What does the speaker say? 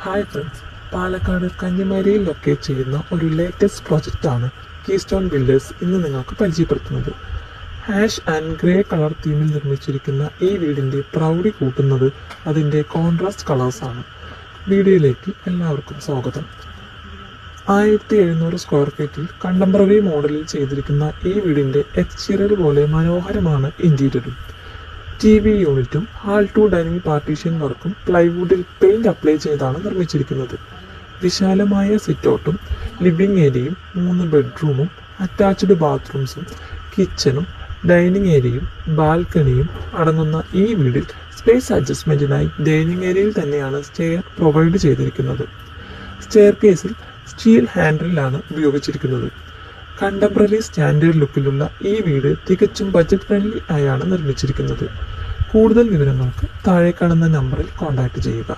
Hi friends, Palakkad കഞ്ഞിമേരിയിൽ locate ചെയ്യുന്ന ഒരു latest പ്രോജക്റ്റാണ് keystone builders ഇന്ന് നിങ്ങൾക്ക് പരിചയപ്പെടുത്തുന്നത്. ഹാഷ് ആൻഡ് ഗ്രേ കളർ തീമിൽ നിർമ്മിച്ചിരിക്കുന്ന ഈ വീടിൻ്റെ പ്രൗഢി കൂട്ടുന്നത് അതിൻ്റെ കോൺട്രാസ്റ്റ് കളേഴ്സാണ്. വീഡിയോയിലേക്ക് എല്ലാവർക്കും സ്വാഗതം. 1700 സ്ക്വയർ ഫീറ്റിൽ കണ്ടംപററി മോഡലിൽ ചെയ്തിരിക്കുന്ന ഈ വീടിൻ്റെ എക്സ്റ്റീരിയർ പോലെ മനോഹരമാണ് ഇൻറ്റീരിയറും. TV യൂണിറ്റും ഹാൾ ടു ഡൈനിങ് പാർട്ടീഷൻ വർക്കും പ്ലൈവുഡിൽ പെയിന്റ് അപ്ലൈ ചെയ്താണ് നിർമ്മിച്ചിരിക്കുന്നത്. വിശാലമായ സിറ്റൗട്ടും ലിവിംഗ് ഏരിയയും 3 ബെഡ്റൂമും അറ്റാച്ച്ഡ് ബാത്റൂംസും കിച്ചണും ഡൈനിങ് ഏരിയയും ബാൽക്കണിയും അടങ്ങുന്ന ഈ വീടിൽ സ്പേസ് അഡ്ജസ്റ്റ്മെന്റിനായി ഡൈനിങ് ഏരിയയിൽ തന്നെയാണ് സ്റ്റെയർ പ്രൊവൈഡ് ചെയ്തിരിക്കുന്നത്. സ്റ്റെയർ കേസിൽ സ്റ്റീൽ ഹാൻഡിലാണ് ഉപയോഗിച്ചിരിക്കുന്നത്. കണ്ടംപററി സ്റ്റാൻഡേർഡ് ലുക്കിലുള്ള ഈ വീട് തികച്ചും ബജറ്റ് ഫ്രണ്ട്ലി ആയാണ് നിർമ്മിച്ചിരിക്കുന്നത്. കൂടുതൽ വിവരങ്ങൾക്ക് താഴെ കാണുന്ന നമ്പറിൽ കോൺടാക്ട് ചെയ്യുക.